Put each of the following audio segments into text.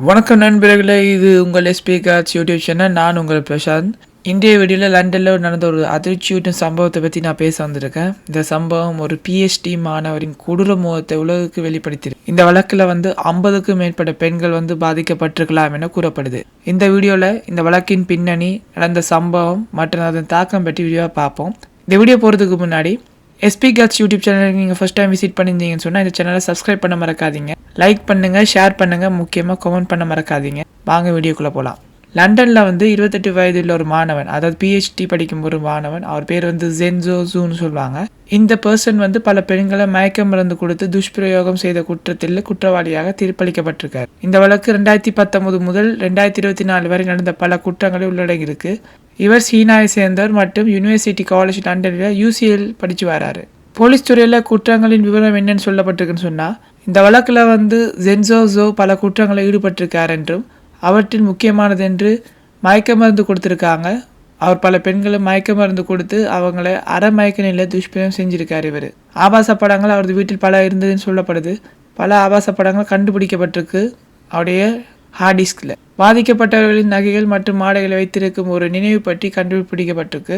வணக்கம் நண்பர்களே, இது உங்கள் எஸ்பி கார்ட்ஸ் யூடியூப் சேனல். நான் உங்கள் பிரசாந்த். இன்றைய வீடியோவில் லண்டனில் நடந்த ஒரு அதிர்ச்சியூட்டும் சம்பவத்தை பற்றி நான் பேச வந்திருக்கேன். இந்த சம்பவம் ஒரு பிஎச்டி மாணவரின் கொடூர முகத்தை உலகுக்கு வெளிப்படுத்தியிருக்கு. இந்த வழக்கில் 50க்கும் மேற்பட்ட பெண்கள் பாதிக்கப்பட்டிருக்கலாம் என கூறப்படுது. இந்த வீடியோவில் இந்த வழக்கின் பின்னணி, நடந்த சம்பவம் மற்றும் அதன் தாக்கம் பற்றி வீடியோவை பார்ப்போம். இந்த வீடியோ போகிறதுக்கு முன்னாடி எஸ்பி கார்ட்ஸ் யூடியூப் சேனலுக்கு நீங்கள் ஃபஸ்ட் டைம் விசிட் பண்ணியிருந்தீங்கன்னு சொன்னால் இந்த சேனலை சப்ஸ்கிரைப் பண்ண மறக்காதீங்க. லைக் பண்ணுங்கள், ஷேர் பண்ணுங்கள், முக்கியமாக கமெண்ட் பண்ண மறக்காதீங்க. வாங்க வீடியோக்குள்ளே போகலாம். லண்டனில் 28 வயதில் ஒரு மாணவன், அதாவது பிஹெச்டி படிக்கும் ஒரு மாணவன், அவர் பேர் ஜென்சோ ஜூன்னு சொல்லுவாங்க. இந்த பர்சன் பல பெண்களை மயக்க மருந்து கொடுத்து துஷ்பிரயோகம் செய்த குற்றத்தில் குற்றவாளியாக தீர்ப்பளிக்கப்பட்டிருக்கார். இந்த வழக்கு 2019 முதல் 2024 வரை நடந்த பல குற்றங்களை உள்ளடங்கியிருக்கு. இவர் சீனாவை சேர்ந்தவர் மற்றும் யூனிவர்சிட்டி காலேஜ் லண்டனில் UCL படித்து வராரு. போலீஸ் துறையில் குற்றங்களின் விவரம் என்னன்னு சொல்லப்பட்டிருக்குன்னு சொன்னால், இந்த வழக்கில் ஜென்சோ ஜோ பல குற்றங்களில் ஈடுபட்டிருக்கார் என்றும், அவற்றில் முக்கியமானது என்று மயக்க மருந்து கொடுத்துருக்காங்க. அவர் பல பெண்களை மயக்க மருந்து கொடுத்து அவங்கள மயக்க நிலையில் துஷ்பிரயோகம் செஞ்சுருக்கார். இவர் ஆபாச படங்கள் அவரது வீட்டில் பல இருந்ததுன்னு சொல்லப்படுது. பல ஆபாச படங்கள் கண்டுபிடிக்கப்பட்டிருக்கு அவருடைய ஹார்ட் டிஸ்கில். பாதிக்கப்பட்டவர்களின் நகைகள் மற்றும் ஆடைகளை வைத்திருக்கும் ஒரு நினைவு பற்றி கண்டுபிடிக்கப்பட்டிருக்கு.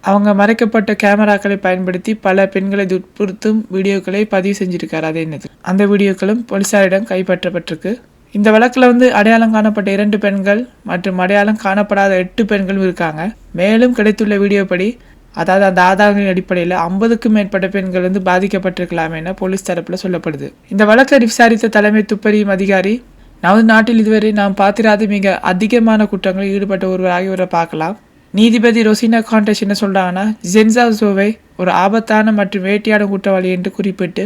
அவங்க மறைக்கப்பட்ட கேமராக்களை பயன்படுத்தி பல பெண்களை துன்புறுத்தும் வீடியோக்களை பதிவு செஞ்சிருக்காரு. அதே நேரத்தில் அந்த வீடியோக்களும் போலீசாரிடம் கைப்பற்றப்பட்டிருக்கு. இந்த வழக்கில் அடையாளம் காணப்பட்ட 2 பெண்கள் மற்றும் அடையாளம் காணப்படாத 8 பெண்களும் இருக்காங்க. மேலும் கிடைத்துள்ள வீடியோ படி, அதாவது அந்த ஆதாரங்களின் அடிப்படையில் 50க்கும் மேற்பட்ட பெண்கள் பாதிக்கப்பட்டிருக்கலாம் என போலீஸ் தரப்பில் சொல்லப்படுது. இந்த வழக்கை விசாரித்த தலைமை துப்பறியும் அதிகாரி, நமது நாட்டில் இதுவரை நாம் பார்த்திராத மிக அதிகமான குற்றங்களில் ஈடுபட்ட ஒருவர் ஆகியோரை பார்க்கலாம். நீதிபதி ரொசினா கான்டெஸ் என்ன சொல்றாங்கன்னா, ஜென்சோ ஜோவை ஒரு ஆபத்தான மற்றும் வேட்டையாடும் குற்றவாளி என்று குறிப்பிட்டு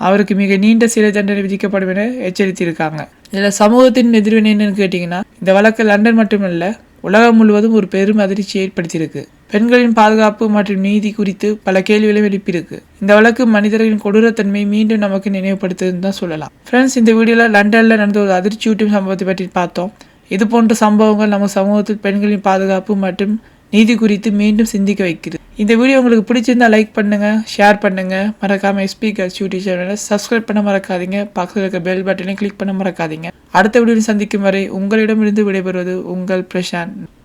அவருக்கு மிக நீண்ட சிறை தண்டனை விதிக்கப்படும் என எச்சரித்திருக்காங்க. இதில் சமூகத்தின் எதிர்வினை என்னன்னு கேட்டிங்கன்னா, இந்த வழக்கு லண்டன் மட்டுமல்ல உலகம் முழுவதும் ஒரு பெரும் அதிர்ச்சி ஏற்படுத்தியிருக்கு. பெண்களின் பாதுகாப்பு மற்றும் நீதி குறித்து பல கேள்விகளை எழுப்பியிருக்கு. இந்த வழக்கு மனிதர்களின் கொடூரத்தன்மையை மீண்டும் நமக்கு நினைவுபடுத்துதுன்னு தான் சொல்லலாம். ஃப்ரெண்ட்ஸ், இந்த வீடியோவில் லண்டனில் நடந்த ஒரு அதிர்ச்சியூட்டும் சம்பவத்தை பற்றி பார்த்தோம். இது போன்ற சம்பவங்கள் நம்ம சமூகத்தில் பெண்களின் பாதுகாப்பு மற்றும் நீதி குறித்து மீண்டும் சிந்திக்க வைக்கிறது. இந்த வீடியோ உங்களுக்கு பிடிச்சிருந்தா லைக் பண்ணுங்கள், ஷேர் பண்ணுங்கள். மறக்காமல் எஸ்பி கார்ட்ஸ் யூடியூப் சேனலை சப்ஸ்கிரைப் பண்ண மறக்காதீங்க. பக்கத்தில் இருக்க பெல் பட்டனை கிளிக் பண்ண மறக்காதீங்க. அடுத்த வீடியோவில் சந்திக்கும் வரை உங்களிடமிருந்து விடைபெறுவது உங்கள் பிரசாந்த்.